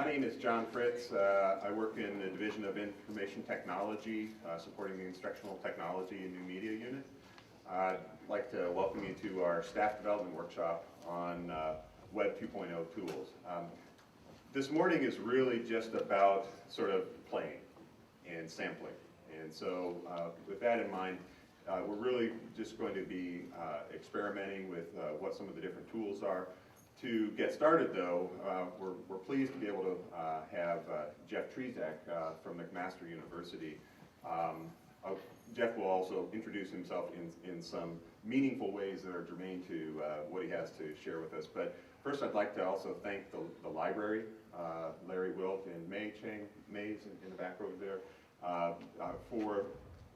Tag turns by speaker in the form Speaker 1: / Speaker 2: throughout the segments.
Speaker 1: name is John Fritz. I work in the Division of Information Technology, supporting the Instructional Technology and New Media Unit. I'd like to welcome you to our staff development workshop on Web 2.0 tools. This morning is really just about sort of playing and sampling. And so with that in mind, we're really just going to be experimenting with what some of the different tools are. To get started, though, we're pleased to be able to have Jeff Trzeciak from McMaster University. Jeff will also introduce himself in some meaningful ways that are germane to what he has to share with us. But first, I'd like to also thank the library, Larry Wilt and May Chang Mays in the back over there, for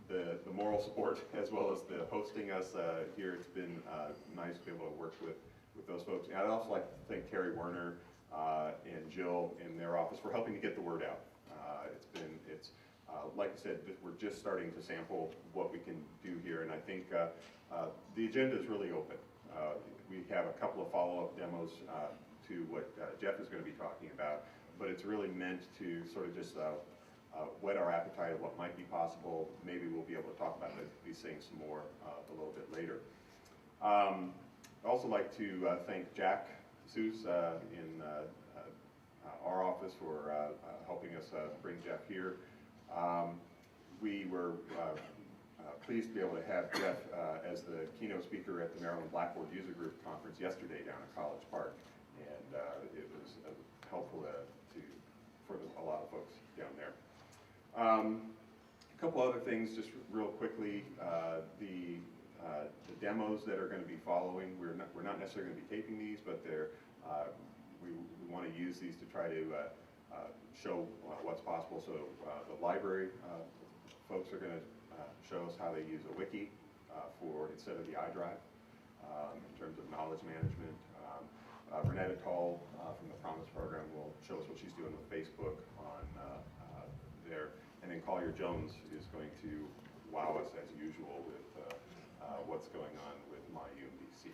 Speaker 1: the moral support as well as the hosting us here. It's been nice to be able to work with those folks. And I'd also like to thank Terry Werner and Jill in their office for helping to get the word out. Like I said, we're just starting to sample what we can do here, and I think the agenda is really open. We have a couple of follow-up demos to what Jeff is going to be talking about, but it's really meant to sort of just whet our appetite of what might be possible. Maybe we'll be able to talk about these things some more a little bit later. I'd also like to thank Jack Seuss in our office for helping us bring Jeff here. We were pleased to be able to have Jeff as the keynote speaker at the Maryland Blackboard User Group Conference yesterday down at College Park, and it was helpful for a lot of folks down there. A couple other things, just real quickly. The demos that are going to be following, we're not necessarily going to be taping these, but we want to use these to try to show what's possible. So the library folks are going to show us how they use a wiki instead of the iDrive in terms of knowledge management. Renetta Tall from the Promise program will show us what she's doing with Facebook on there. And then Collier Jones is going to wow us as usual with what's going on with my UMBC.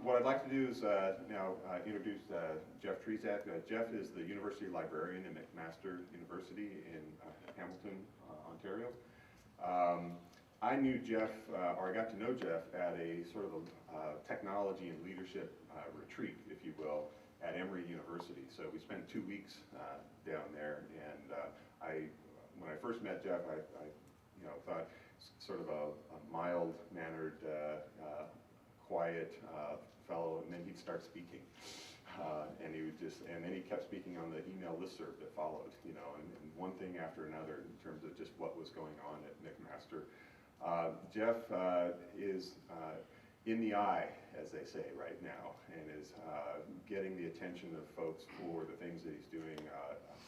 Speaker 1: What I'd like to do is now introduce Jeff Trzeciak. Jeff is the University Librarian at McMaster University in Hamilton, Ontario. I knew Jeff, or I got to know Jeff at a sort of a technology and leadership retreat, if you will, at Emory University. So we spent 2 weeks down there, and when I first met Jeff, I thought sort of a mild-mannered, quiet fellow, and then he'd start speaking, and then he kept speaking on the email listserv that followed, and one thing after another in terms of just what was going on at McMaster. Jeff is in the eye, as they say right now, and is getting the attention of folks for the things that he's doing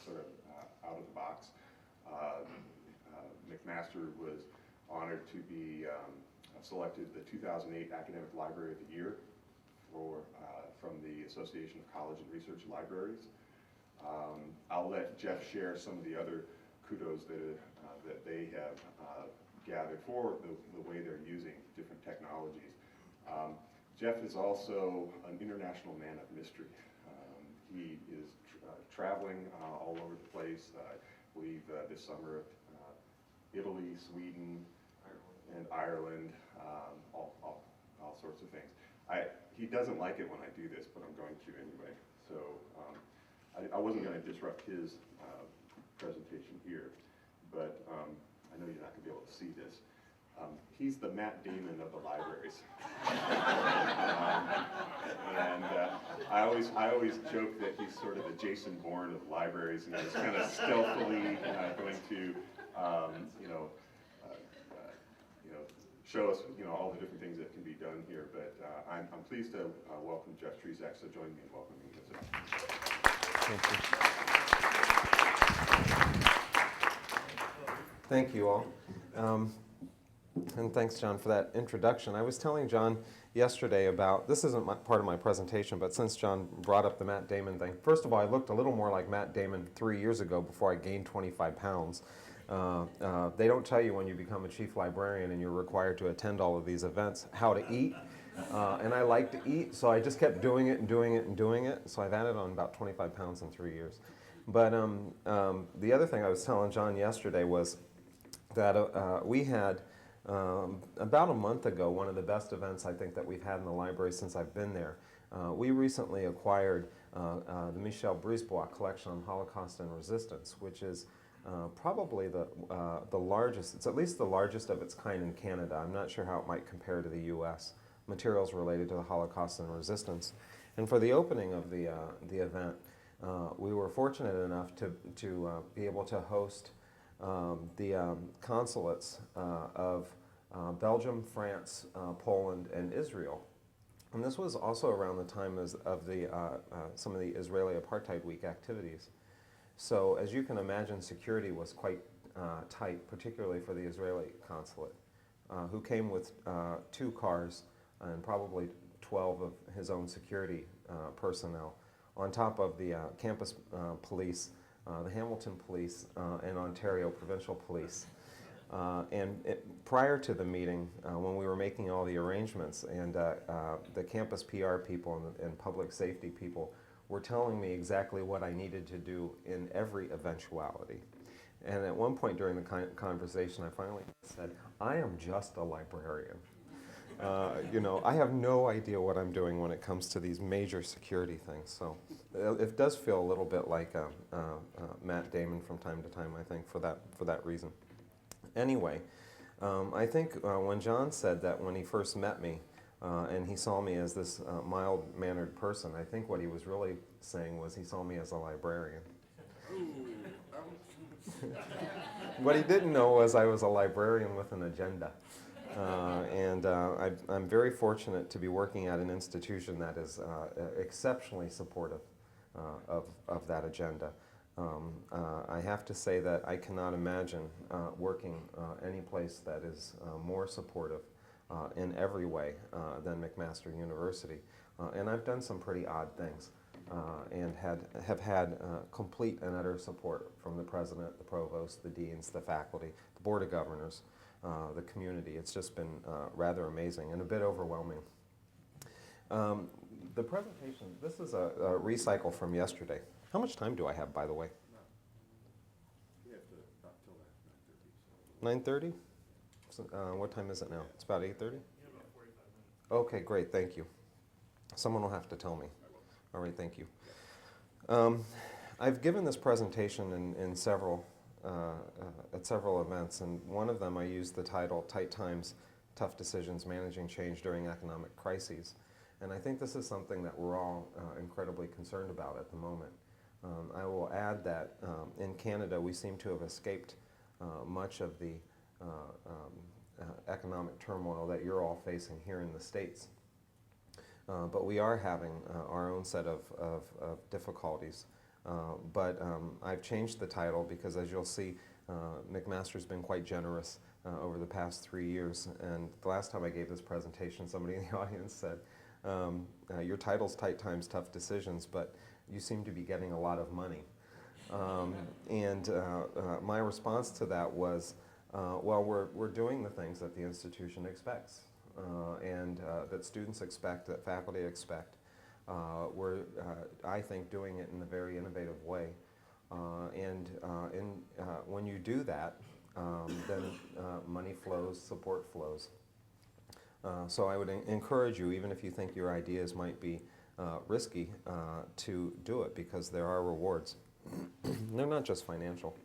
Speaker 1: sort of out of the box. McMaster was honored to be selected the 2008 Academic Library of the Year from the Association of College and Research Libraries. I'll let Jeff share some of the other kudos that they have gathered for the way they're using different technologies. Jeff is also an international man of mystery. He is traveling all over the place. I believe this summer Italy, Sweden, and Ireland, all sorts of things. He doesn't like it when I do this, but I'm going to anyway. So I wasn't going to disrupt his presentation here, but I know you're not going to be able to see this. He's the Matt Damon of the libraries. And I always joke that he's sort of the Jason Bourne of the libraries, and he's kind of stealthily going to show us, all the different things that can be done here. But I'm pleased to welcome Jeff Trzeciak, so join me in welcoming him.
Speaker 2: Thank you all. And thanks, John, for that introduction. I was telling John yesterday about, this isn't part of my presentation, but since John brought up the Matt Damon thing, first of all, I looked a little more like Matt Damon 3 years ago before I gained 25 pounds. They don't tell you when you become a chief librarian and you're required to attend all of these events how to eat. And I like to eat, so I just kept doing it and doing it and doing it. So I've added on about 25 pounds in 3 years. But the other thing I was telling John yesterday was that we had, about a month ago, one of the best events I think that we've had in the library since I've been there. We recently acquired the Michel Brisebois collection on Holocaust and Resistance, which is probably the largest, it's at least the largest of its kind in Canada. I'm not sure how it might compare to the US. Materials related to the Holocaust and Resistance. And for the opening of the event, we were fortunate enough to be able to host the consulates of Belgium, France, Poland, and Israel. And this was also around the time of some of the Israeli Apartheid Week activities. So as you can imagine, security was quite tight, particularly for the Israeli consulate, who came with 2 cars and probably 12 of his own security personnel, on top of the campus police, the Hamilton Police, and Ontario Provincial Police. Prior to the meeting, when we were making all the arrangements, and the campus PR people and public safety people were telling me exactly what I needed to do in every eventuality. And at one point during the conversation, I finally said, I am just a librarian. I have no idea what I'm doing when it comes to these major security things. So it does feel a little bit like Matt Damon from time to time, I think, for that reason. Anyway, I think when John said that when he first met me, and he saw me as this mild-mannered person, I think what he was really saying was he saw me as a librarian. What he didn't know was I was a librarian with an agenda. I'm very fortunate to be working at an institution that is exceptionally supportive of that agenda. I have to say that I cannot imagine working any place that is more supportive in every way than McMaster University. And I've done some pretty odd things and have had complete and utter support from the president, the provost, the deans, the faculty, the board of governors, the community. It's just been rather amazing and a bit overwhelming. The presentation, this is a recycle from yesterday. How much time do I have, by the way?
Speaker 1: We have to, not till 9:30.
Speaker 2: 9:30? So, what time is it now? It's about 8:30? Yeah, about 45 minutes. Okay, great, thank you. Someone will have to tell me. All right, thank you. I've given this presentation in several, at several events, and one of them I used the title, Tight Times, Tough Decisions, Managing Change During Economic Crises. And I think this is something that we're all incredibly concerned about at the moment. I will add that in Canada we seem to have escaped much of the economic turmoil that you're all facing here in the States. But we are having our own set of difficulties. But I've changed the title because, as you'll see, McMaster's been quite generous over the past 3 years. And the last time I gave this presentation, somebody in the audience said, your title's Tight Times, Tough Decisions, but you seem to be getting a lot of money. My response to that was, well, we're doing the things that the institution expects and that students expect, that faculty expect. We're, I think, doing it in a very innovative way. When you do that, then money flows, support flows. So I would encourage you, even if you think your ideas might be risky, to do it because there are rewards. They're not just financial.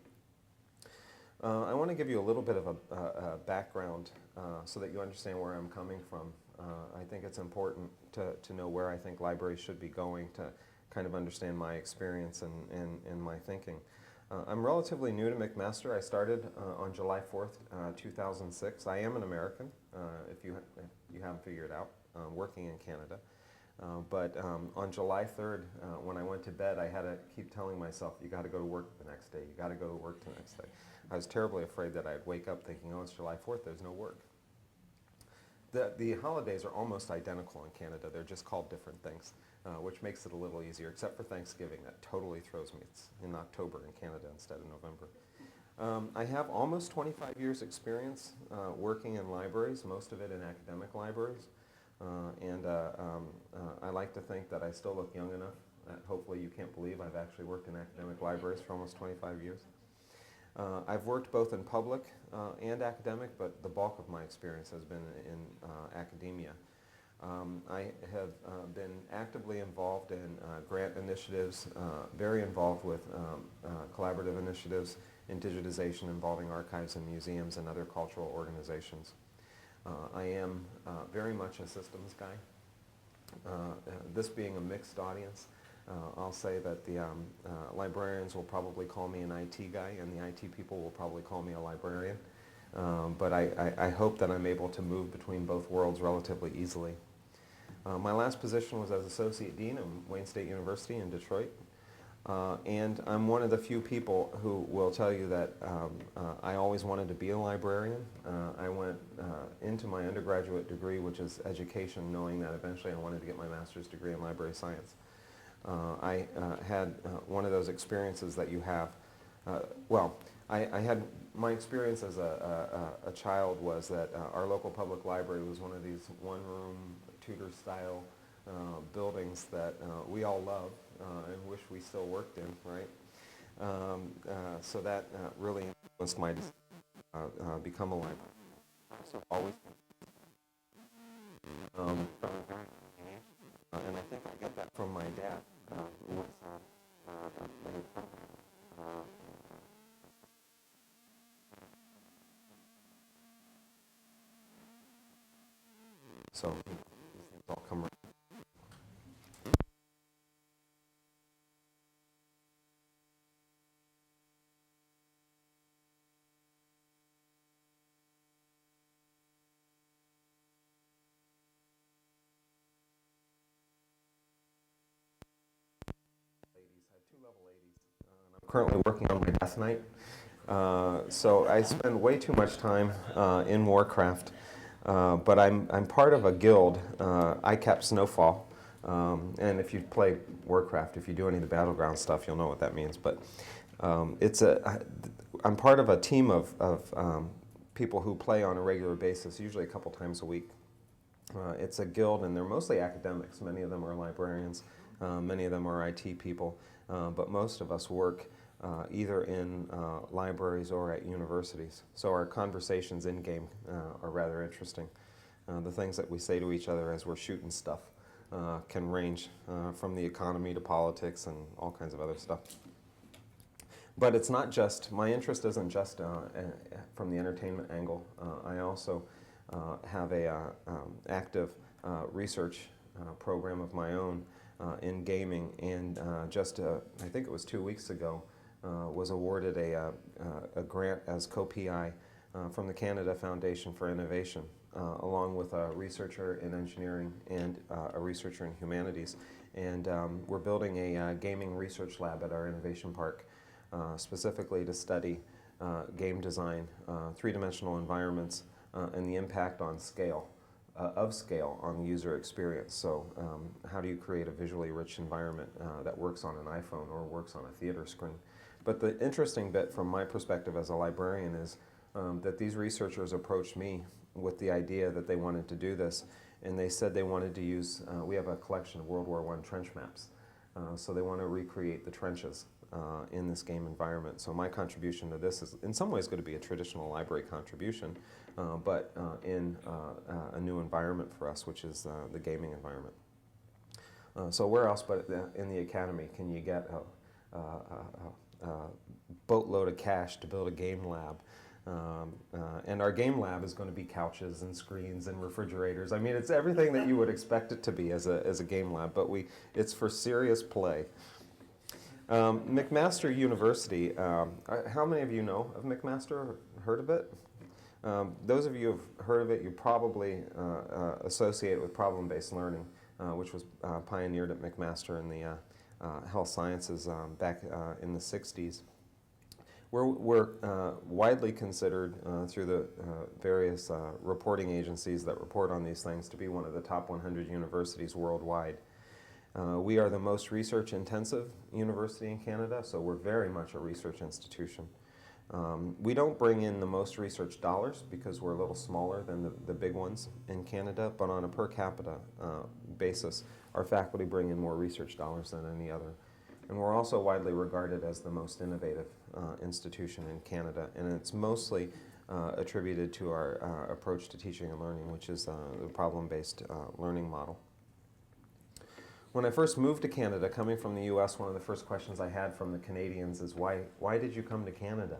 Speaker 2: I want to give you a little bit of a background so that you understand where I'm coming from. I think it's important to know where I think libraries should be going to kind of understand my experience and my thinking. I'm relatively new to McMaster. I started on July 4th, 2006. I am an American, if you haven't figured out, working in Canada. But on July 3rd, when I went to bed, I had to keep telling myself, you got to go to work the next day, you got to go to work the next day. I was terribly afraid that I'd wake up thinking, oh, it's July 4th, there's no work. The holidays are almost identical in Canada. They're just called different things, which makes it a little easier, except for Thanksgiving. That totally throws me. It's in October in Canada instead of November. I have almost 25 years experience working in libraries, most of it in academic libraries. I like to think that I still look young enough. Hopefully you can't believe I've actually worked in academic libraries for almost 25 years. I've worked both in public and academic, but the bulk of my experience has been in academia. I have been actively involved in grant initiatives, very involved with collaborative initiatives in digitization involving archives and museums and other cultural organizations. I am very much a systems guy. This being a mixed audience, I'll say that the librarians will probably call me an IT guy, and the IT people will probably call me a librarian. But I hope that I'm able to move between both worlds relatively easily. My last position was as Associate Dean at Wayne State University in Detroit. And I'm one of the few people who will tell you that I always wanted to be a librarian. I went into my undergraduate degree, which is education, knowing that eventually I wanted to get my master's degree in library science. I had one of those experiences that you have. I had my experience as a child was that our local public library was one of these one-room Tudor-style buildings that we all love and wish we still worked in, right? So that really influenced my decision to become a librarian. So always, and I think I get that from my dad. So these things all come around. I have 2 level 80s. And I'm currently working on my death knight. So I spend way too much time in Warcraft. But I'm part of a guild, ICAP Snowfall, and if you play Warcraft, if you do any of the battleground stuff, you'll know what that means. But I'm part of a team of people who play on a regular basis, usually a couple times a week. It's a guild, and they're mostly academics. Many of them are librarians, many of them are IT people, but most of us work either in libraries or at universities. So our conversations in-game are rather interesting. The things that we say to each other as we're shooting stuff can range from the economy to politics and all kinds of other stuff. But it's not just, my interest isn't just from the entertainment angle. I also have a active research program of my own in gaming, and just I think it was 2 weeks ago, was awarded a grant as co-PI from the Canada Foundation for Innovation, along with a researcher in engineering and a researcher in humanities. And we're building a gaming research lab at our innovation park, specifically to study game design, three-dimensional environments, and the impact on scale, on the user experience. So how do you create a visually rich environment that works on an iPhone or works on a theater screen? But the interesting bit from my perspective as a librarian is that these researchers approached me with the idea that they wanted to do this, and they said they wanted to use, we have a collection of World War I trench maps, so they want to recreate the trenches in this game environment. So my contribution to this is in some ways going to be a traditional library contribution, but in a new environment for us, which is the gaming environment. So where else but in the academy can you get a boatload of cash to build a game lab? And our game lab is going to be couches and screens and refrigerators. I mean, it's everything that you would expect it to be as a game lab, but it's for serious play. McMaster University, how many of you know of McMaster or heard of it? Those of you who have heard of it, you probably associate it with problem-based learning, which was pioneered at McMaster in the health sciences back in the 60s. We're widely considered through the various reporting agencies that report on these things to be one of the top 100 universities worldwide. We are the most research-intensive university in Canada, so we're very much a research institution. We don't bring in the most research dollars because we're a little smaller than the big ones in Canada, but on a per capita basis, our faculty bring in more research dollars than any other. And we're also widely regarded as the most innovative institution in Canada, and it's mostly attributed to our approach to teaching and learning, which is the problem-based learning model. When I first moved to Canada, coming from the US, one of the first questions I had from the Canadians is, why did you come to Canada?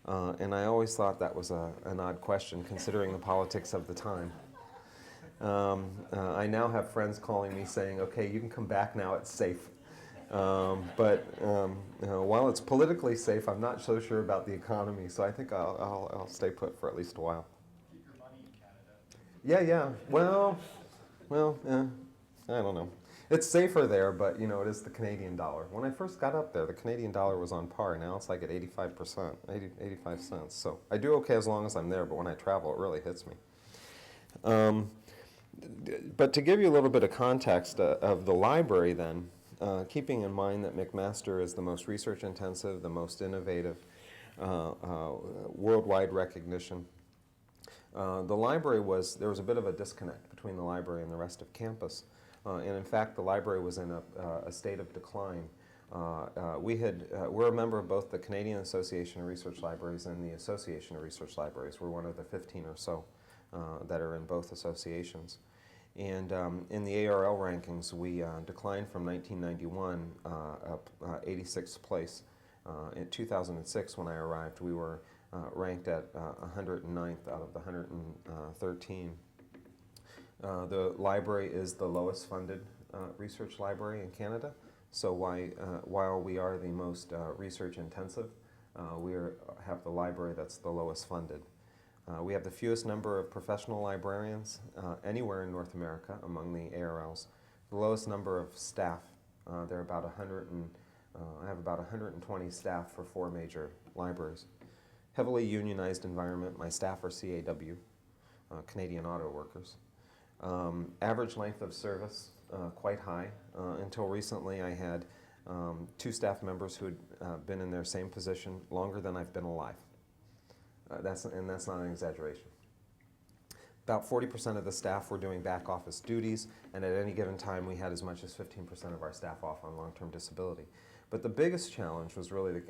Speaker 2: And I always thought that was an odd question, considering the politics of the time. I now have friends calling me saying, okay, you can come back now, it's safe. But while it's politically safe, I'm not so sure about the economy, so I think I'll stay put for at least a while.
Speaker 3: Keep your money in Canada.
Speaker 2: Yeah. Well, I don't know. It's safer there, but it is the Canadian dollar. When I first got up there, the Canadian dollar was on par. Now it's like at 85%, 85 cents. So I do okay as long as I'm there, but when I travel, it really hits me. But to give you a little bit of context of the library then, keeping in mind that McMaster is the most research intensive, the most innovative, worldwide recognition, the library there was a bit of a disconnect between the library and the rest of campus. And in fact, the library was in a state of decline. We're a member of both the Canadian Association of Research Libraries and the Association of Research Libraries. We're one of the 15 or so that are in both associations. And in the ARL rankings, we declined from 1991 up 86th place. In 2006, when I arrived, we were ranked at 109th out of the 113. The library is the lowest funded research library in Canada, so while we are the most research intensive, we have the library that's the lowest funded. We have the fewest number of professional librarians anywhere in North America among the ARLs. The lowest number of staff, there are about I have about 120 staff for 4 major libraries. Heavily unionized environment. My staff are CAW, Canadian Auto Workers. Average length of service, quite high. Until recently, I had 2 staff members who had been in their same position longer than I've been alive. That's not an exaggeration. About 40% of the staff were doing back office duties, and at any given time, we had as much as 15% of our staff off on long-term disability. But the biggest challenge was really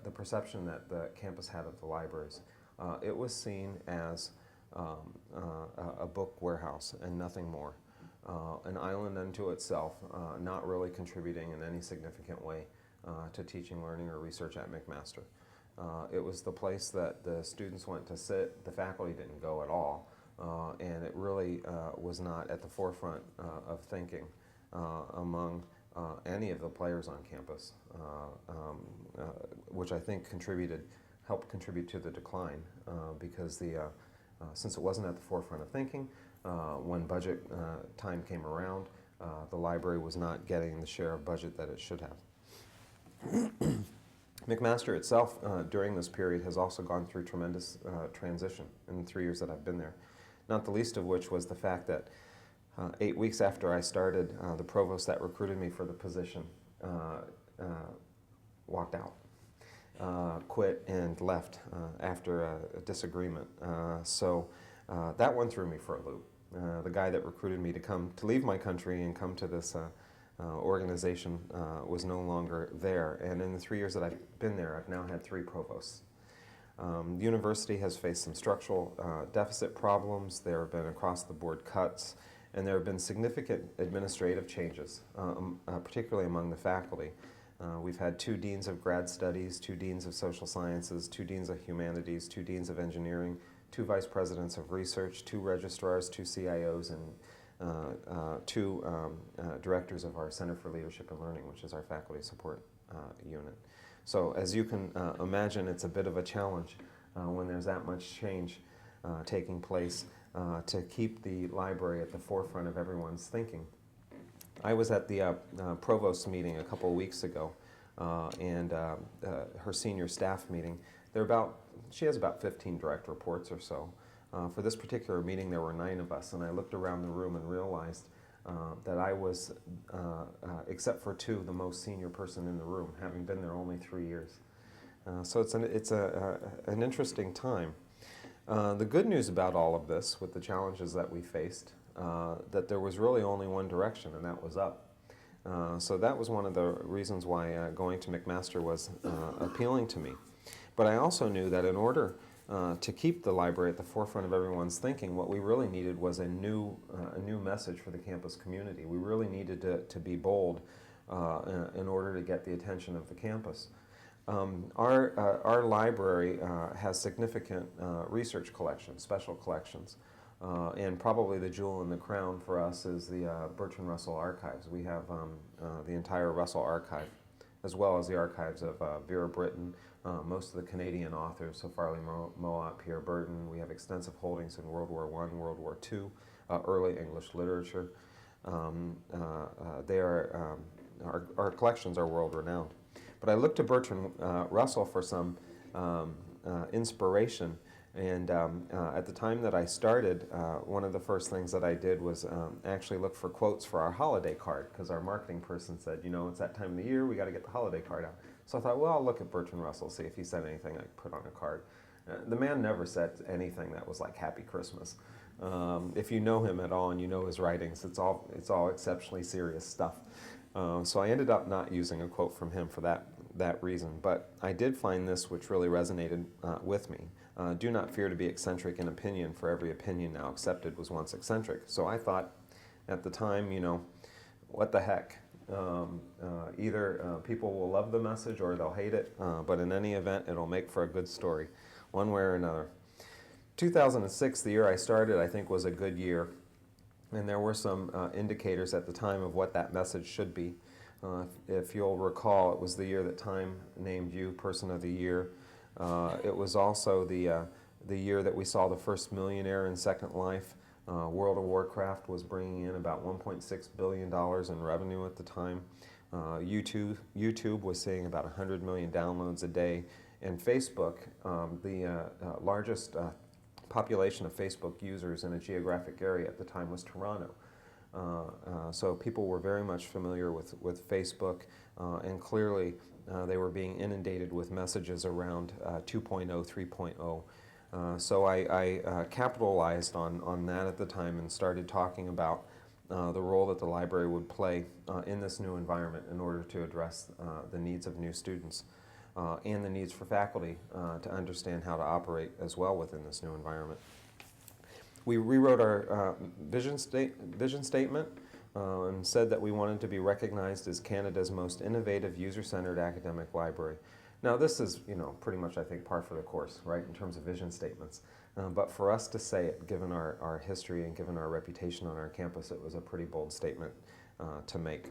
Speaker 2: the perception that the campus had of the libraries. It was seen as a book warehouse and nothing more. An island unto itself, not really contributing in any significant way to teaching, learning, or research at McMaster. It was the place that the students went to sit. The faculty didn't go at all, and it really was not at the forefront of thinking among any of the players on campus, which I think helped contribute to the decline because since it wasn't at the forefront of thinking, when budget time came around, the library was not getting the share of budget that it should have. McMaster itself, during this period, has also gone through tremendous transition in the 3 years that I've been there, not the least of which was the fact that 8 weeks after I started, the provost that recruited me for the position walked out. Quit and left after a disagreement. So that one threw me for a loop. The guy that recruited me to leave my country and come to this organization was no longer there. And in the 3 years that I've been there, I've now had 3 provosts. The university has faced some structural deficit problems. There have been across-the-board cuts, and there have been significant administrative changes, particularly among the faculty. We've had 2 deans of grad studies, 2 deans of social sciences, 2 deans of humanities, 2 deans of engineering, 2 vice presidents of research, 2 registrars, 2 CIOs, and 2 directors of our Center for Leadership and Learning, which is our faculty support unit. So as you can imagine, it's a bit of a challenge when there's that much change taking place to keep the library at the forefront of everyone's thinking. I was at the provost meeting a couple of weeks ago, and her senior staff meeting. She has about 15 direct reports or so. For this particular meeting, there were 9 of us, and I looked around the room and realized that I was, except for 2, the most senior person in the room, having been there only 3 years. So it's an interesting time. The good news about all of this, with the challenges that we faced, that there was really only one direction, and that was up. So that was one of the reasons why going to McMaster was appealing to me. But I also knew that in order to keep the library at the forefront of everyone's thinking, what we really needed was a new message for the campus community. We really needed to be bold in order to get the attention of the campus. Our library has significant research collections, special collections, and probably the jewel in the crown for us is the Bertrand Russell archives. We have the entire Russell archive, as well as the archives of Vera Brittain, most of the Canadian authors, so Farley Mowatt, Pierre Burton. We have extensive holdings in World War I, World War II, early English literature. Our collections are world-renowned. But I looked to Bertrand Russell for some inspiration, and at the time that I started, one of the first things that I did was actually look for quotes for our holiday card, because our marketing person said, you know, it's that time of the year, we got to get the holiday card out. So I thought, well, I'll look at Bertrand Russell, see if he said anything I could put on a card. The man never said anything that was like Happy Christmas. If you know him at all and you know his writings, it's all exceptionally serious stuff. So I ended up not using a quote from him for that reason. But I did find this, which really resonated with me. Do not fear to be eccentric in opinion, for every opinion now accepted was once eccentric. So I thought at the time, you know, what the heck? Either people will love the message or they'll hate it, but in any event, it'll make for a good story, one way or another. 2006, the year I started, I think was a good year. And there were some indicators at the time of what that message should be. If you'll recall, it was the year that Time named you Person of the Year. It was also the year that we saw the first millionaire in Second Life. World of Warcraft was bringing in about $1.6 billion in revenue at the time. YouTube was seeing about 100 million downloads a day. And Facebook, the largest population of Facebook users in a geographic area at the time was Toronto. So people were very much familiar with Facebook, and clearly they were being inundated with messages around 2.0, 3.0. So I capitalized on that at the time and started talking about the role that the library would play in this new environment in order to address the needs of new students. And the needs for faculty to understand how to operate as well within this new environment. We rewrote our vision statement and said that we wanted to be recognized as Canada's most innovative, user-centered academic library. Now this is, you know, pretty much I think par for the course, right, in terms of vision statements. But for us to say it, given our history and given our reputation on our campus, it was a pretty bold statement to make.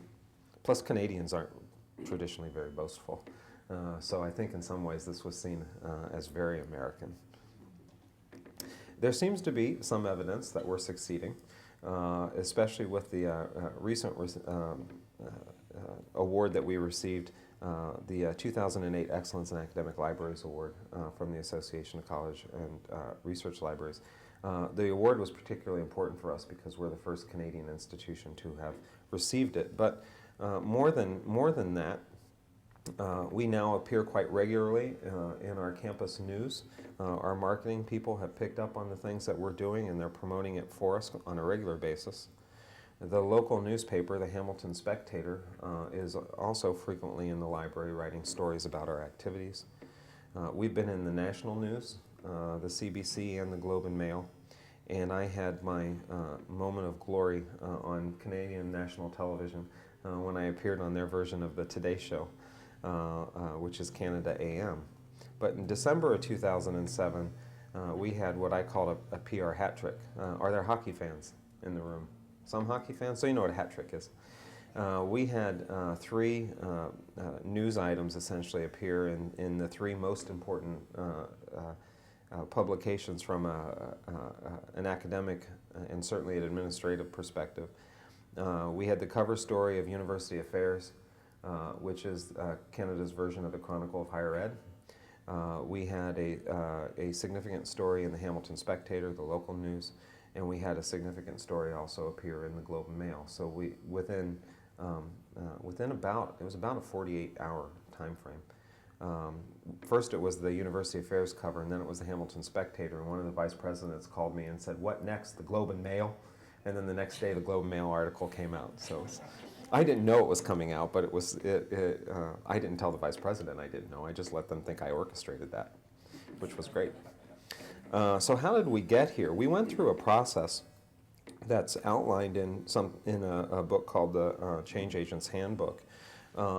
Speaker 2: Plus Canadians aren't traditionally very boastful. So I think in some ways this was seen as very American. There seems to be some evidence that we're succeeding, especially with the recent award that we received, the 2008 Excellence in Academic Libraries Award from the Association of College and Research Libraries. The award was particularly important for us because we're the first Canadian institution to have received it. But more than that, we now appear quite regularly in our campus news. Our marketing people have picked up on the things that we're doing and they're promoting it for us on a regular basis. The local newspaper, the Hamilton Spectator, is also frequently in the library writing stories about our activities. We've been in the national news, the CBC and the Globe and Mail, and I had my moment of glory on Canadian national television when I appeared on their version of the Today Show. Which is Canada AM. But in December of 2007, we had what I called a PR hat trick. Are there hockey fans in the room? Some hockey fans? So you know what a hat trick is. We had three news items essentially appear in the three most important publications from an academic and certainly an administrative perspective. We had the cover story of University Affairs, which is Canada's version of the Chronicle of Higher Ed. We had a significant story in the Hamilton Spectator, the local news, and we had a significant story also appear in the Globe and Mail. So we within about, it was about a 48-hour time frame, First it was the University Affairs cover, and then it was the Hamilton Spectator, and one of the vice presidents called me and said, "What next, the Globe and Mail?" And then the next day the Globe and Mail article came out. So I didn't know it was coming out, but I didn't tell the vice president I didn't know. I just let them think I orchestrated that, which was great. So how did we get here? We went through a process that's outlined in a book called the Change Agent's Handbook.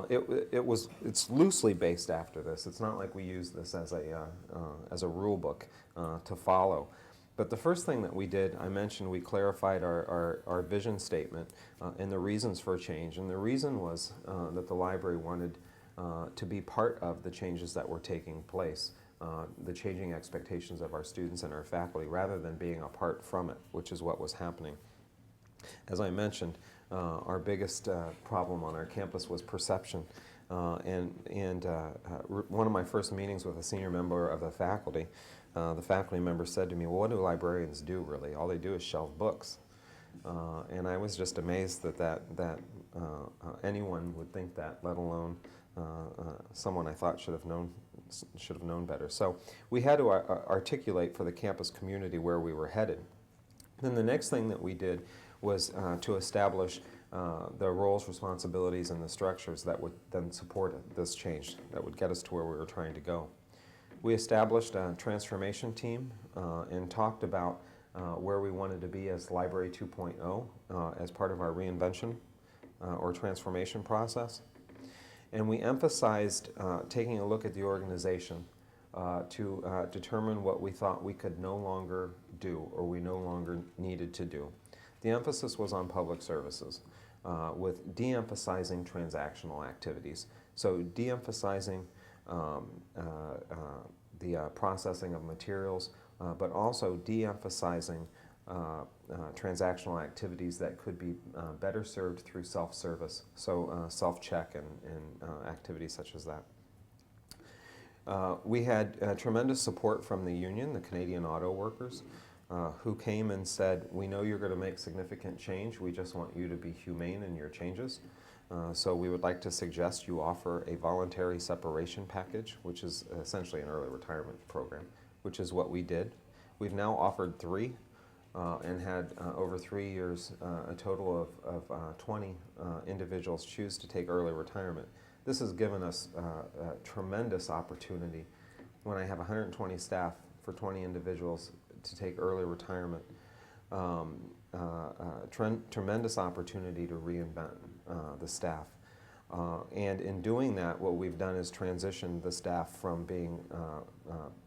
Speaker 2: It's loosely based after this. It's not like we use this as a rule book to follow. But the first thing that we did, I mentioned we clarified our vision statement and the reasons for change. And the reason was that the library wanted to be part of the changes that were taking place, the changing expectations of our students and our faculty, rather than being apart from it, which is what was happening. As I mentioned, our biggest problem on our campus was perception. One of my first meetings with a senior member of the faculty member said to me, "Well, what do librarians do, really? All they do is shelve books." And I was just amazed that anyone would think that, let alone someone I thought should have known better. So we had to articulate for the campus community where we were headed. Then the next thing that we did was to establish the roles, responsibilities, and the structures that would then support this change, that would get us to where we were trying to go. We established a transformation team and talked about where we wanted to be as Library 2.0 as part of our reinvention or transformation process. And we emphasized taking a look at the organization to determine what we thought we could no longer do or we no longer needed to do. The emphasis was on public services, with de-emphasizing transactional activities. So de-emphasizing the processing of materials, but also de-emphasizing transactional activities that could be better served through self-service, so self-check and activities such as that. We had tremendous support from the union, the Canadian Auto Workers, who came and said, "We know you're going to make significant change. We just want you to be humane in your changes. So we would like to suggest you offer a voluntary separation package," which is essentially an early retirement program, which is what we did. We've now offered 3 and had over 3 years a total of 20 individuals choose to take early retirement. This has given us a tremendous opportunity. When I have 120 staff for 20 individuals to take early retirement, tremendous opportunity to reinvent the staff. And in doing that, what we've done is transition the staff from being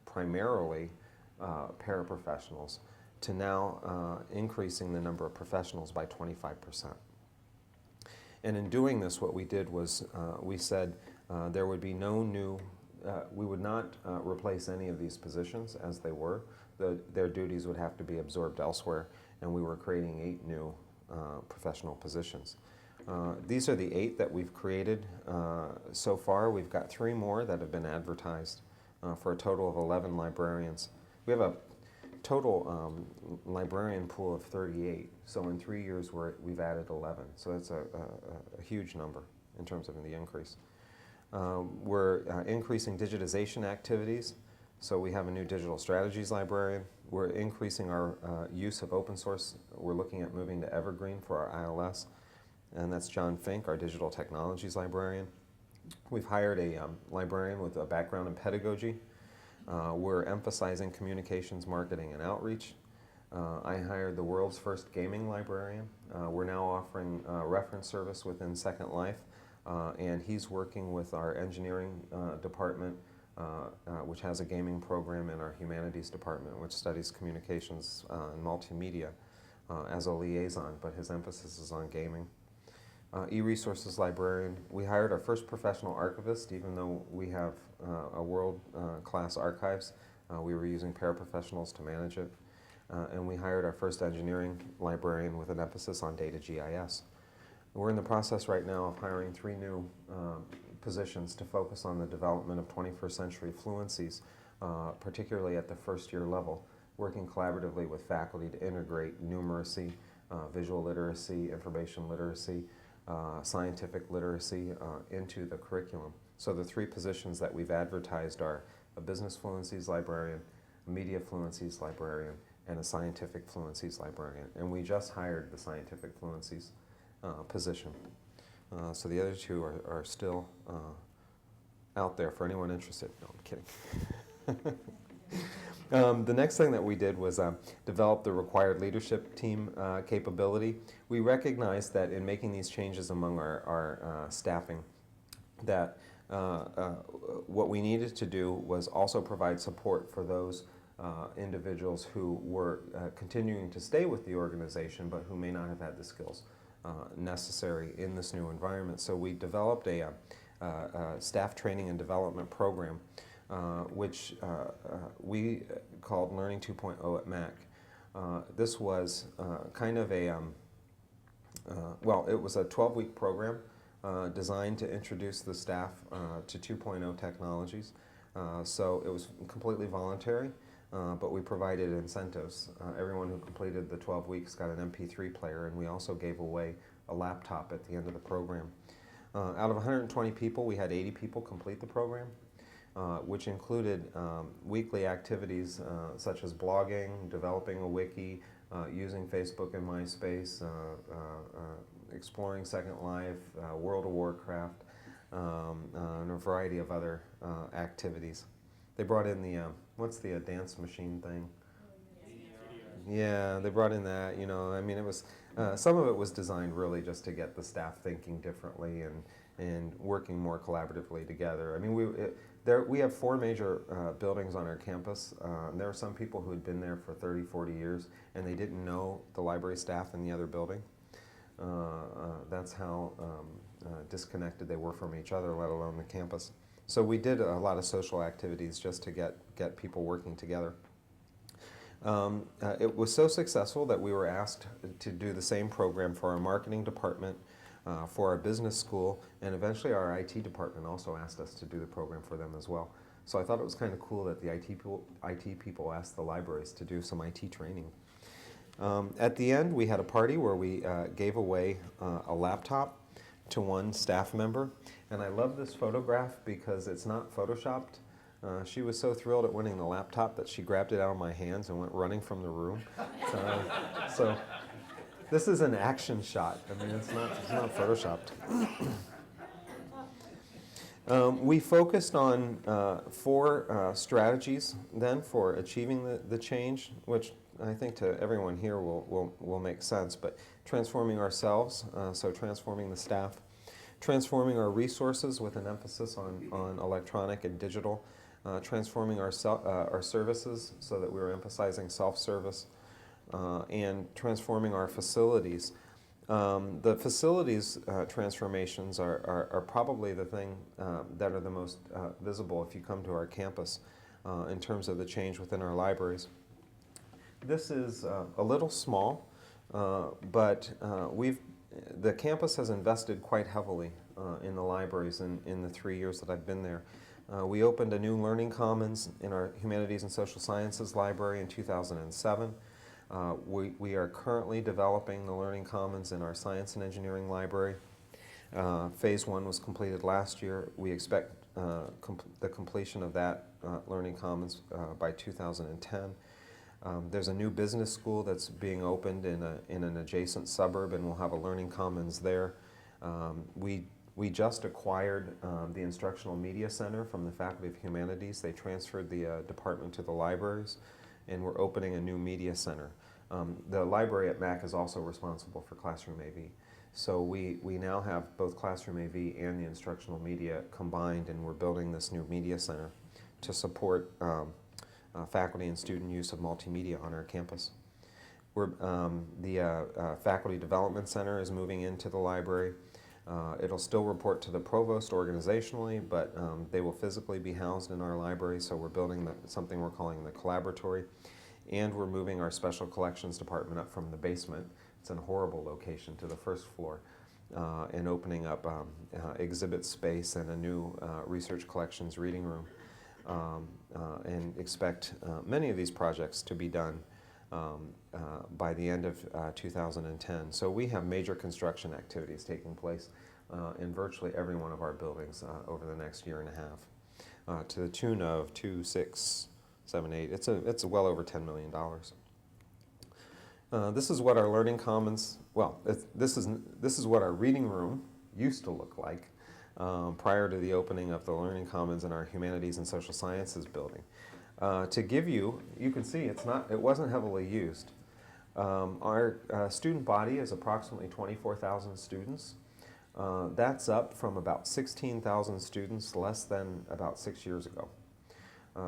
Speaker 2: primarily paraprofessionals to now increasing the number of professionals by 25%. And in doing this, what we did was we said there would be no new, we would not replace any of these positions as they were. Their duties would have to be absorbed elsewhere, and we were creating 8 new professional positions. These are the 8 that we've created so far. We've got 3 more that have been advertised for a total of 11 librarians. We have a total librarian pool of 38, so in 3 years we've added 11. So that's a huge number in terms of the increase. We're increasing digitization activities. So we have a new digital strategies librarian. We're increasing our use of open source. We're looking at moving to Evergreen for our ILS. And that's John Fink, our digital technologies librarian. We've hired a librarian with a background in pedagogy. We're emphasizing communications, marketing, and outreach. I hired the world's first gaming librarian. We're now offering reference service within Second Life, and he's working with our engineering department, which has a gaming program, in our humanities department, which studies communications and multimedia as a liaison, but his emphasis is on gaming. E-resources librarian. We hired our first professional archivist, even though we have a world-class archives. We were using paraprofessionals to manage it. And we hired our first engineering librarian with an emphasis on data GIS. We're in the process right now of hiring 3 new positions to focus on the development of 21st century fluencies, particularly at the first-year level, working collaboratively with faculty to integrate numeracy, visual literacy, information literacy, scientific literacy into the curriculum. So the 3 positions that we've advertised are a business fluencies librarian, a media fluencies librarian, and a scientific fluencies librarian. And we just hired the scientific fluencies position. So the other 2 are still out there for anyone interested. No, I'm kidding. The next thing that we did was develop the required leadership team capability. We recognized that in making these changes among our staffing, that what we needed to do was also provide support for those individuals who were continuing to stay with the organization but who may not have had the skills necessary in this new environment. So we developed a staff training and development program which we called Learning 2.0 at Mac. This was kind of a, well, it was a 12-week program designed to introduce the staff to 2.0 technologies. So it was completely voluntary, but we provided incentives. Everyone who completed the 12 weeks got an MP3 player, and we also gave away a laptop at the end of the program. Out of 120 people, we had 80 people complete the program, which included weekly activities such as blogging, developing a wiki, using Facebook and MySpace, exploring Second Life, World of Warcraft, and a variety of other activities. They brought in the, what's the dance machine thing? Yeah, they brought in that, you know, I mean, it was, some of it was designed really just to get the staff thinking differently and working more collaboratively together. I mean, we have 4 major buildings on our campus. There are some people who had been there for 30, 40 years, and they didn't know the library staff in the other building. That's how disconnected they were from each other, let alone the campus. So we did a lot of social activities just to get people working together. It was so successful that we were asked to do the same program for our marketing department, for our business school, and eventually our IT department also asked us to do the program for them as well. So I thought it was kind of cool that the IT people asked the libraries to do some IT training. At the end, we had a party where we gave away a laptop to one staff member. And I love this photograph because it's not photoshopped. She was so thrilled at winning the laptop that she grabbed it out of my hands and went running from the room. So this is an action shot. I mean, it's not photoshopped. We focused on 4 strategies then for achieving the change, which I think to everyone here will make sense, but transforming ourselves, so transforming the staff, transforming our resources with an emphasis on electronic and digital, transforming our services so that we're emphasizing self-service, and transforming our facilities. The facilities transformations are probably the thing that are the most visible if you come to our campus in terms of the change within our libraries. This is a little small, but the campus has invested quite heavily in the libraries in the 3 years that I've been there. We opened a new Learning Commons in our Humanities and Social Sciences library in 2007. We are currently developing the Learning Commons in our Science and Engineering library. Phase 1 was completed last year. We expect the completion of that Learning Commons by 2010. There's a new business school that's being opened in an adjacent suburb, and we'll have a Learning Commons there. We just acquired the Instructional Media Center from the Faculty of Humanities. They transferred the department to the libraries, and we're opening a new media center. The library at Mac is also responsible for Classroom AV. So we now have both Classroom AV and the instructional media combined, and we're building this new media center to support faculty and student use of multimedia on our campus. The Faculty Development Center is moving into the library. It'll still report to the provost organizationally, but they will physically be housed in our library, so we're building something we're calling the Collaboratory, and we're moving our Special Collections Department up from the basement. It's in a horrible location to the first floor, and opening up exhibit space and a new research collections reading room, and expect many of these projects to be done by the end of 2010. So we have major construction activities taking place in virtually every one of our buildings over the next year and a half, to the tune of 2, 6, 7, 8. It's well over $10 million. This is what our learning commons, well, this is what our reading room used to look like prior to the opening of the learning commons in our humanities and social sciences building. To give you, you can see it wasn't heavily used. Our student body is approximately 24,000 students. That's up from about 16,000 students less than about 6 years ago.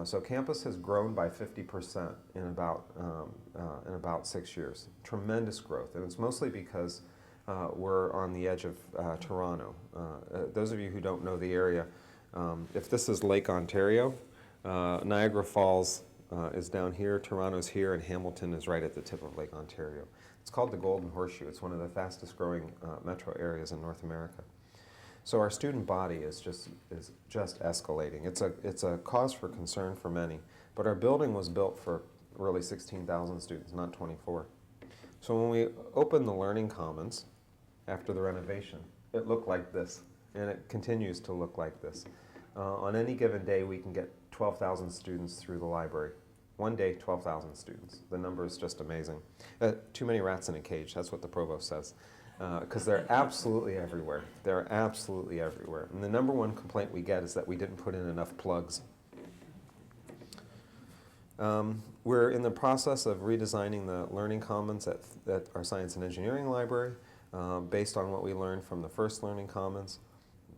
Speaker 2: So campus has grown by 50% in about 6 years. Tremendous growth, and it's mostly because we're on the edge of Toronto. Those of you who don't know the area, if this is Lake Ontario, Niagara Falls is down here, Toronto's here, and Hamilton is right at the tip of Lake Ontario. It's called the Golden Horseshoe. It's one of the fastest growing metro areas in North America. So our student body is just escalating. It's a cause for concern for many, but our building was built for really 16,000 students, not 24. So when we opened the Learning Commons after the renovation, it looked like this, and it continues to look like this. On any given day, we can get 12,000 students through the library. One day, 12,000 students. The number is just amazing. Too many rats in a cage, that's what the provost says. Because they're absolutely everywhere. They're absolutely everywhere. And the number one complaint we get is that we didn't put in enough plugs. We're in the process of redesigning the Learning Commons at our Science and Engineering Library based on what we learned from the first Learning Commons.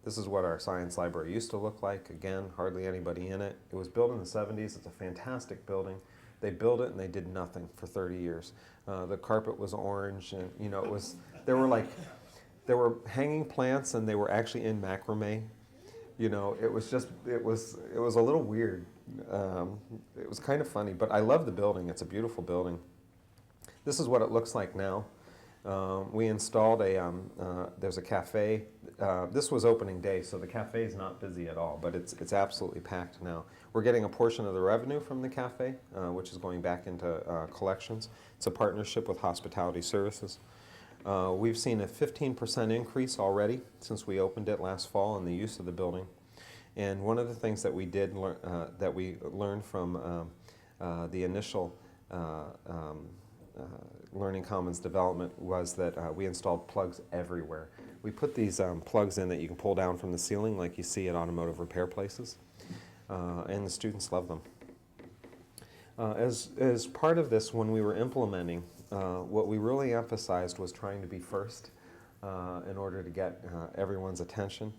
Speaker 2: This is what our science library used to look like. Again, hardly anybody in it. It was built in the 70s. It's a fantastic building. They built it and they did nothing for 30 years. The carpet was orange, and there were hanging plants, and they were actually in macrame. It was a little weird. It was kind of funny, but I love the building. It's a beautiful building. This is what it looks like now. We installed there's a cafe. This was opening day, so the cafe is not busy at all, but it's absolutely packed now. We're getting a portion of the revenue from the cafe, which is going back into collections. It's a partnership with Hospitality Services. We've seen a 15% increase already since we opened it last fall in the use of the building. And one of the things that we did that we learned from the initial Learning Commons development was that we installed plugs everywhere. We put these plugs in that you can pull down from the ceiling like you see at automotive repair places, and the students love them. As part of this, when we were implementing, what we really emphasized was trying to be first in order to get everyone's attention.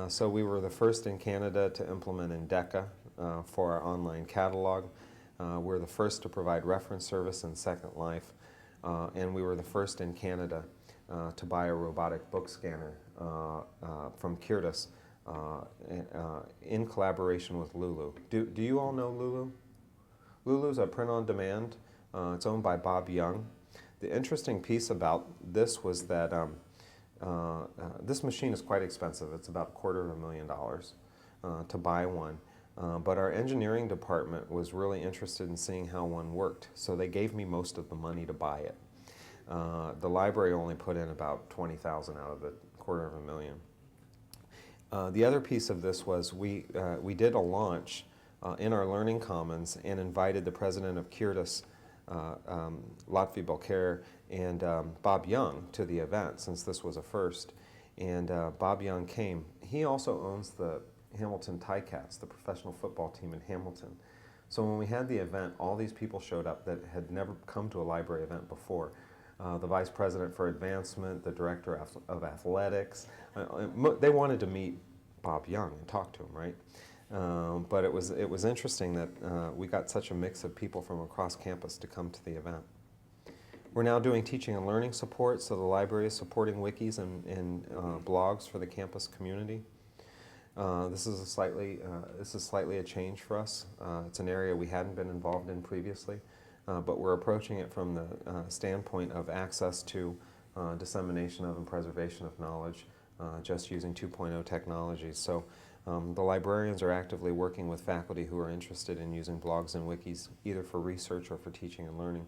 Speaker 2: So we were the first in Canada to implement Endeca for our online catalog. We're the first to provide reference service in Second Life, and we were the first in Canada to buy a robotic book scanner from Curtis in collaboration with Lulu. Do you all know Lulu? Lulu's a print-on-demand. It's owned by Bob Young. The interesting piece about this was that this machine is quite expensive. It's about $250,000 to buy one. But our engineering department was really interested in seeing how one worked, so they gave me most of the money to buy it. The library only put in about $20,000 out of the $250,000. The other piece of this was we did a launch in our Learning Commons and invited the president of Curtis, Lotfi Belker, and Bob Young to the event, since this was a first. And Bob Young came. He also owns the Hamilton Ticats, the professional football team in Hamilton. So when we had the event, all these people showed up that had never come to a library event before. The vice president for advancement, the director of athletics. They wanted to meet Bob Young and talk to him, right? But it was interesting that we got such a mix of people from across campus to come to the event. We're now doing teaching and learning support, so the library is supporting wikis and blogs for the campus community. This is slightly a change for us. It's an area we hadn't been involved in previously, but we're approaching it from the standpoint of access to dissemination of and preservation of knowledge, just using 2.0 technologies. So the librarians are actively working with faculty who are interested in using blogs and wikis, either for research or for teaching and learning,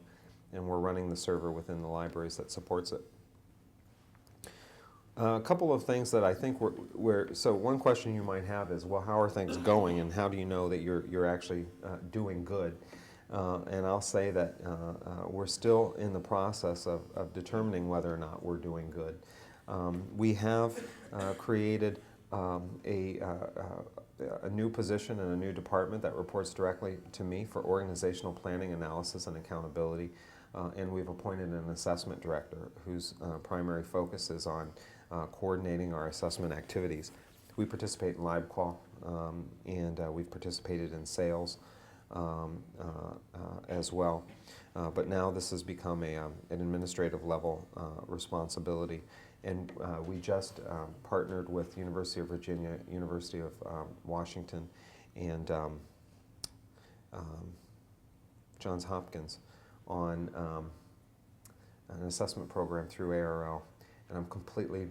Speaker 2: and we're running the server within the libraries that supports it. A couple of things that I think so one question you might have is, well, how are things going, and how do you know that you're actually doing good? And I'll say that we're still in the process of determining whether or not we're doing good. We have created a new position and a new department that reports directly to me for organizational planning, analysis, and accountability. And we've appointed an assessment director whose primary focus is on coordinating our assessment activities. We participate in LibQual, and we've participated in sales as well. But now this has become an administrative level responsibility. And we just partnered with University of Virginia, University of Washington, and Johns Hopkins on an assessment program through ARL. And I'm completely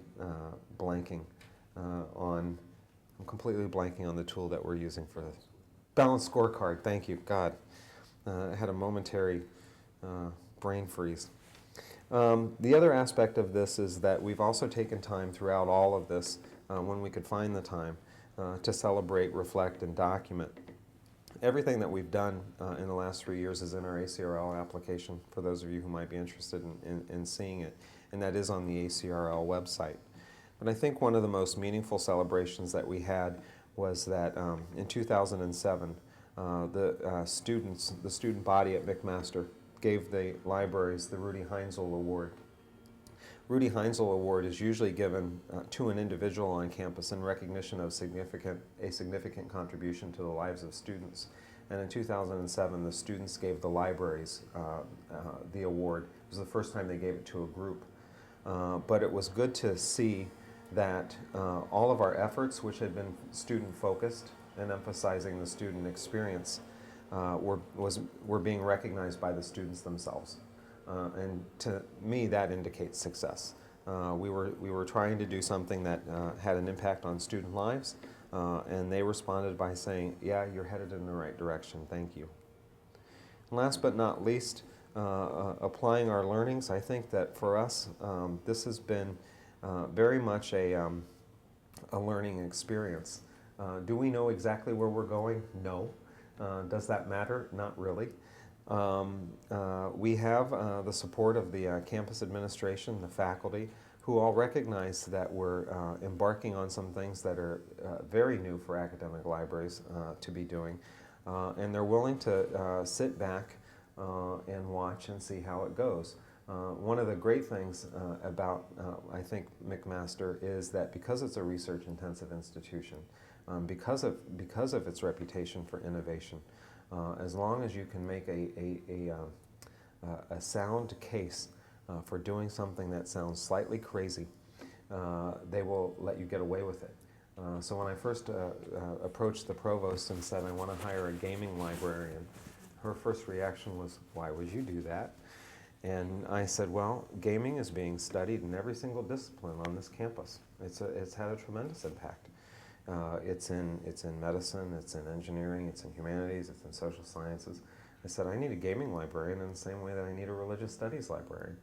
Speaker 2: blanking on the tool that we're using for this. Balanced scorecard. Thank you. God, I had a momentary brain freeze. The other aspect of this is that we've also taken time throughout all of this, when we could find the time, to celebrate, reflect, and document. Everything that we've done in the last 3 years is in our ACRL application, for those of you who might be interested in seeing it, and that is on the ACRL website. But I think one of the most meaningful celebrations that we had was that in 2007, the student body at McMaster gave the libraries the Rudy Heinzel Award. Rudy Heinzel Award is usually given to an individual on campus in recognition of a significant contribution to the lives of students. And in 2007, the students gave the libraries the award. It was the first time they gave it to a group. But it was good to see that all of our efforts, which had been student-focused and emphasizing the student experience, were being recognized by the students themselves. And to me, that indicates success. We were trying to do something that had an impact on student lives, and they responded by saying, yeah, you're headed in the right direction, thank you. And last but not least, applying our learnings. I think that for us, this has been very much a learning experience. Do we know exactly where we're going? No. Does that matter? Not really. We have the support of the campus administration, the faculty, who all recognize that we're embarking on some things that are very new for academic libraries to be doing. And they're willing to sit back and watch and see how it goes. One of the great things about, I think, McMaster is that because it's a research-intensive institution, because of its reputation for innovation, as long as you can make a sound case for doing something that sounds slightly crazy, they will let you get away with it. So when I first approached the provost and said, I want to hire a gaming librarian, her first reaction was, why would you do that? And I said, well, gaming is being studied in every single discipline on this campus. It's had a tremendous impact. It's in medicine, it's in engineering, it's in humanities, it's in social sciences. I said, I need a gaming librarian in the same way that I need a religious studies librarian.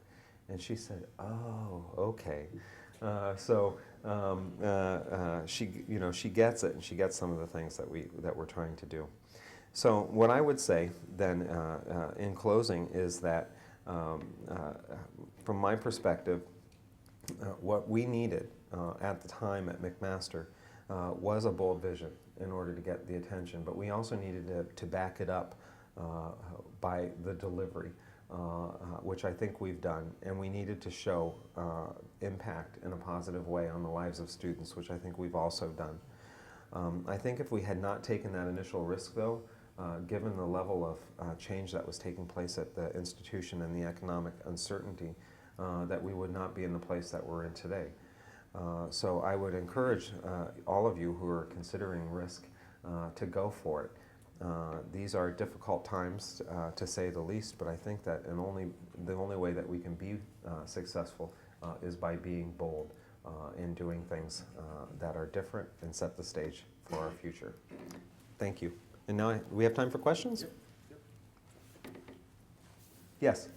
Speaker 2: And she said, oh, okay. She gets it, and she gets some of the things that we're trying to do. So what I would say then in closing is that from my perspective, what we needed at the time at McMaster was a bold vision in order to get the attention, but we also needed to back it up by the delivery, which I think we've done, and we needed to show impact in a positive way on the lives of students, which I think we've also done. I think if we had not taken that initial risk, though, given the level of change that was taking place at the institution and the economic uncertainty, that we would not be in the place that we're in today. So I would encourage all of you who are considering risk to go for it. These are difficult times, to say the least, but I think that the only way that we can be successful is by being bold in doing things that are different and set the stage for our future. Thank you. And now, do we have time for questions?
Speaker 3: Yep.
Speaker 2: Yes.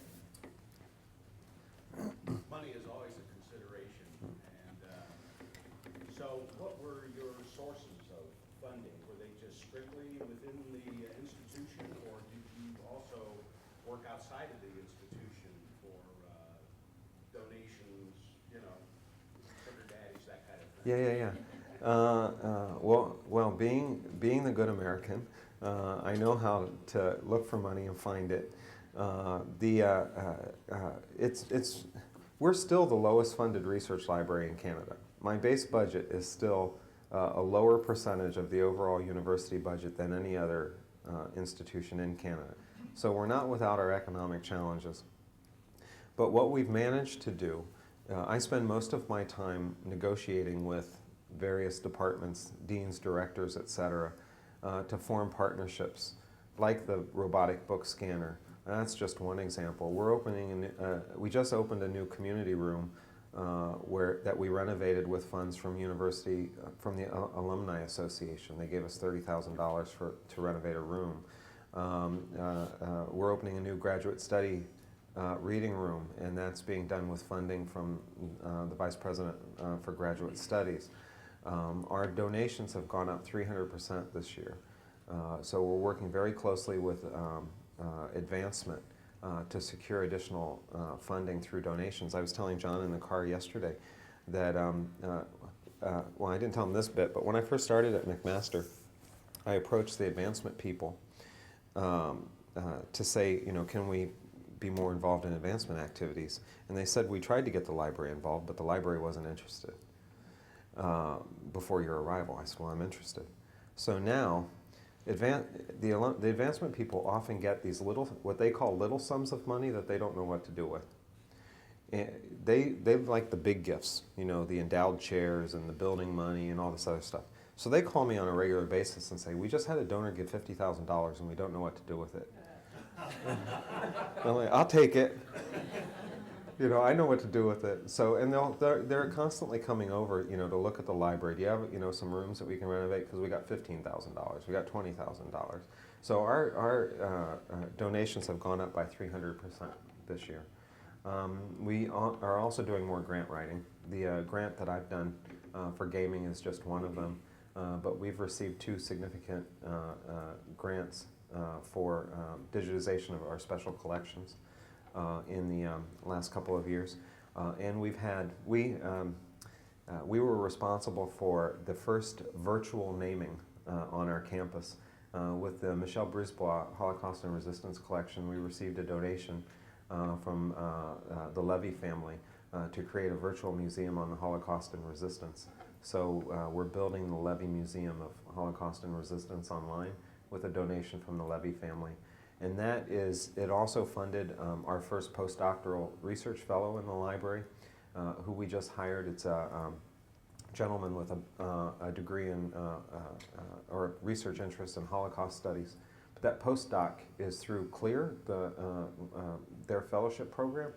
Speaker 4: Money is always a consideration, and
Speaker 2: Yeah. Well, being the good American, I know how to look for money and find it. We're still the lowest funded research library in Canada. My base budget is still a lower percentage of the overall university budget than any other institution in Canada. So we're not without our economic challenges. But what we've managed to do, I spend most of my time negotiating with various departments, deans, directors, etc., to form partnerships, like the robotic book scanner. That's just one example. We just opened a new community room that we renovated with funds from from the Alumni Association. They gave us $30,000 to renovate a room. We're opening a new graduate study reading room, and that's being done with funding from the Vice President for Graduate Studies. Our donations have gone up 300% this year. So we're working very closely with advancement to secure additional funding through donations. I was telling John in the car yesterday that, well, I didn't tell him this bit, but when I first started at McMaster, I approached the advancement people to say, can we be more involved in advancement activities? And they said, we tried to get the library involved, but the library wasn't interested before your arrival. I said, well, I'm interested. So now, the advancement people often get these what they call little sums of money that they don't know what to do with. And they like the big gifts, the endowed chairs and the building money and all this other stuff. So they call me on a regular basis and say, we just had a donor give $50,000 and we don't know what to do with it. I'm like, I'll take it. I know what to do with it. So, and they're constantly coming over, to look at the library. Do you have, some rooms that we can renovate? Because we got $15,000. We got $20,000. So our donations have gone up by 300% this year. We are also doing more grant writing. The grant that I've done for gaming is just one of them. But we've received 2 significant grants for digitization of our special collections in the last couple of years. And we were responsible for the first virtual naming on our campus. With the Michel Brisbois Holocaust and Resistance Collection, we received a donation from the Levy family to create a virtual museum on the Holocaust and Resistance. So we're building the Levy Museum of Holocaust and Resistance online with a donation from the Levy family. And it also funded our first postdoctoral research fellow in the library, who we just hired. It's a gentleman with a degree in, or research interest in Holocaust studies. But that postdoc is through CLEAR, their fellowship program,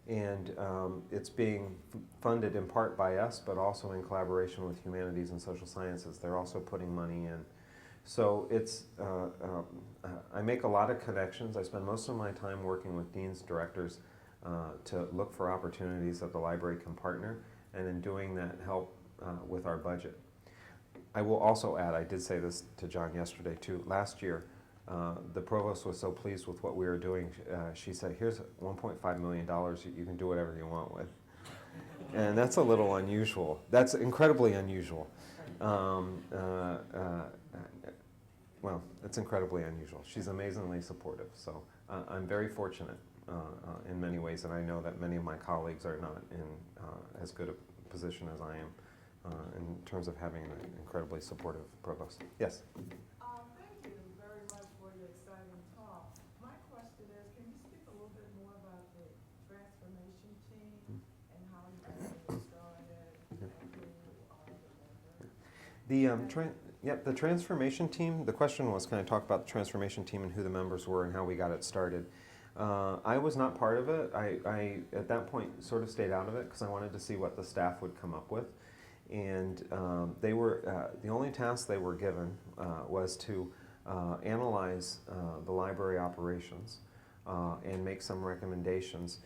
Speaker 2: and it's being funded in part by us, but also in collaboration with Humanities and Social Sciences. They're also putting money in. So I make a lot of connections. I spend most of my time working with deans, directors, to look for opportunities that the library can partner, and in doing that, help with our budget. I will also add, I did say this to John yesterday too, last year, the provost was so pleased with what we were doing, she said, here's $1.5 million, you can do whatever you want with. And that's a little unusual. That's incredibly unusual. Well, it's incredibly unusual. She's amazingly supportive, so I'm very fortunate in many ways, and I know that many of my colleagues are not in as good a position as I am in terms of having an incredibly supportive provost. Yes?
Speaker 4: Thank you very much for your exciting talk. My question is, can you speak a little bit more about the transformation team and how you guys got started and who are the members?
Speaker 2: The transformation team, the question was, can I talk about the transformation team and who the members were and how we got it started? I was not part of it. I at that point, sort of stayed out of it because I wanted to see what the staff would come up with. And they were, the only task they were given was to analyze the library operations and make some recommendations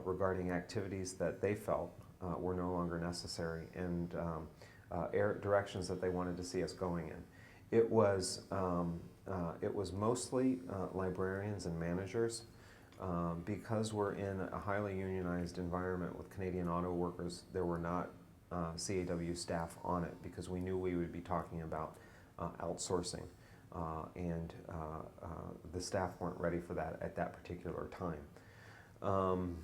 Speaker 2: regarding activities that they felt were no longer necessary, and directions that they wanted to see us going in. It was mostly librarians and managers. Because we're in a highly unionized environment with Canadian auto workers, there were not CAW staff on it because we knew we would be talking about outsourcing, and the staff weren't ready for that at that particular time.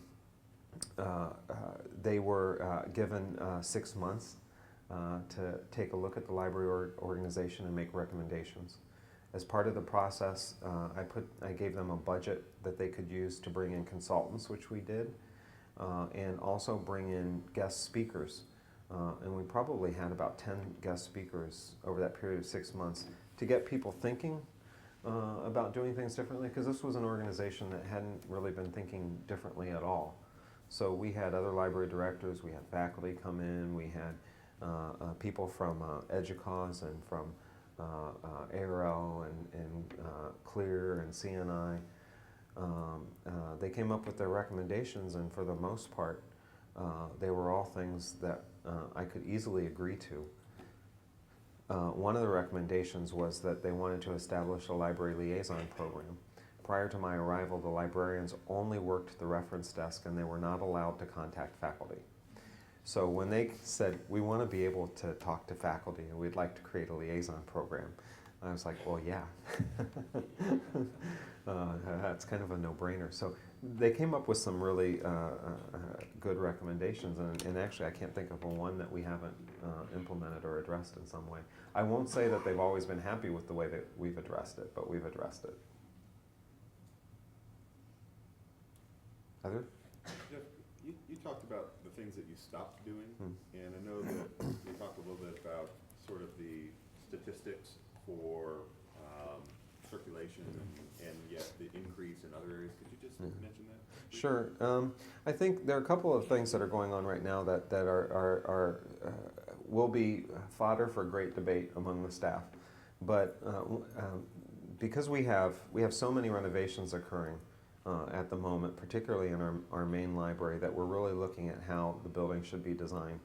Speaker 2: They were given 6 months to take a look at the library organization and make recommendations. As part of the process, I gave them a budget that they could use to bring in consultants, which we did, and also bring in guest speakers. And we probably had about 10 guest speakers over that period of 6 months to get people thinking about doing things differently, because this was an organization that hadn't really been thinking differently at all. So we had other library directors, we had faculty come in, we had people from EDUCAUSE and from ARL and CLEAR and CNI. They came up with their recommendations, and for the most part, they were all things that I could easily agree to. One of the recommendations was that they wanted to establish a library liaison program. Prior to my arrival, the librarians only worked the reference desk and they were not allowed to contact faculty. So when they said, we want to be able to talk to faculty and we'd like to create a liaison program, I was like, well, yeah. That's kind of a no-brainer. So they came up with some really good recommendations, and actually I can't think of one that we haven't implemented or addressed in some way. I won't say that they've always been happy with the way that we've addressed it, but we've addressed it. Heather?
Speaker 1: Jeff, you talked about the things that you stopped doing, and I know that we talked a little bit about sort of the statistics for circulation and yet the increase in other areas. Could you just mention that?
Speaker 2: Sure. I think there are a couple of things that are going on right now that will be fodder for great debate among the staff. But because we have so many renovations occurring at the moment, particularly in our main library, that we're really looking at how the building should be designed.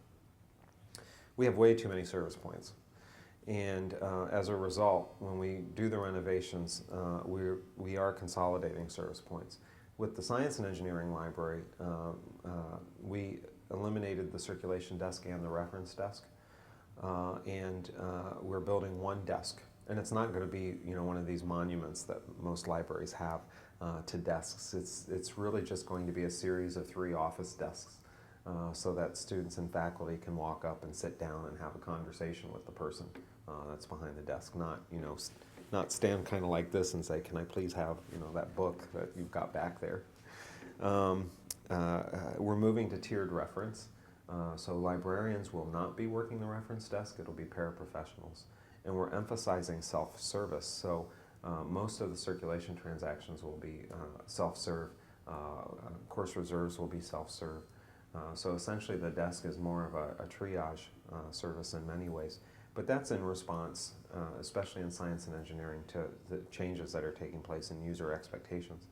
Speaker 2: We have way too many service points. And as a result, when we do the renovations, we are consolidating service points. With the Science and Engineering Library, we eliminated the circulation desk and the reference desk, and we're building one desk. And it's not going to be, one of these monuments that most libraries have to desks. It's really just going to be a series of 3 office desks, so that students and faculty can walk up and sit down and have a conversation with the person that's behind the desk, not stand kind of like this and say, can I please have, that book that you've got back there. We're moving to tiered reference, so librarians will not be working the reference desk, it'll be paraprofessionals. And we're emphasizing self-service, so most of the circulation transactions will be self-serve, course reserves will be self-serve. So essentially the desk is more of a triage service in many ways. But that's in response, especially in science and engineering, to the changes that are taking place in user expectations.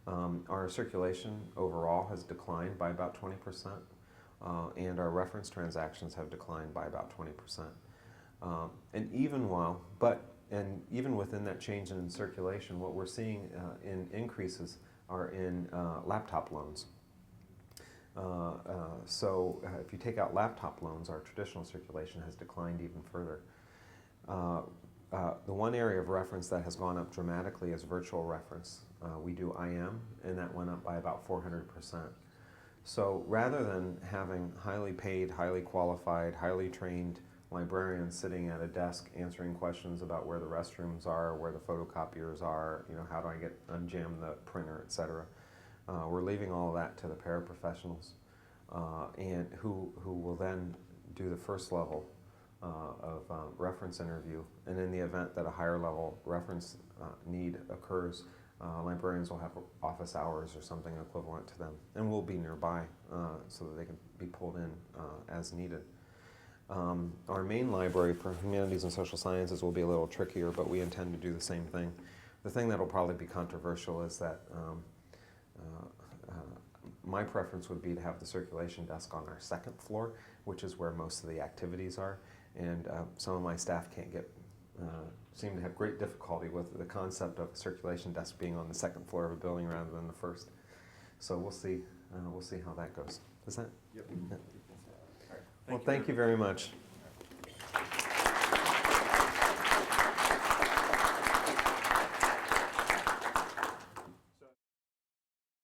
Speaker 2: Our circulation overall has declined by about 20%, and our reference transactions have declined by about 20%. And even within that change in circulation, what we're seeing in increases are in laptop loans. So if you take out laptop loans, our traditional circulation has declined even further. The one area of reference that has gone up dramatically is virtual reference. We do IM, and that went up by about 400%. So rather than having highly paid, highly qualified, highly trained librarians sitting at a desk answering questions about where the restrooms are, where the photocopiers are, how do I unjam the printer, etc. We're leaving all of that to the paraprofessionals, and who will then do the first level of reference interview. And in the event that a higher level reference need occurs, librarians will have office hours or something equivalent to them, and we'll be nearby so that they can be pulled in as needed. Our main library for humanities and social sciences will be a little trickier, but we intend to do the same thing. The thing that will probably be controversial is that my preference would be to have the circulation desk on our 2nd floor, which is where most of the activities are, and some of my staff seem to have great difficulty with the concept of a circulation desk being on the 2nd floor of a building rather than the 1st. So we'll see how that goes. Is that?
Speaker 1: Yep.
Speaker 2: Yeah. Well, thank you very much.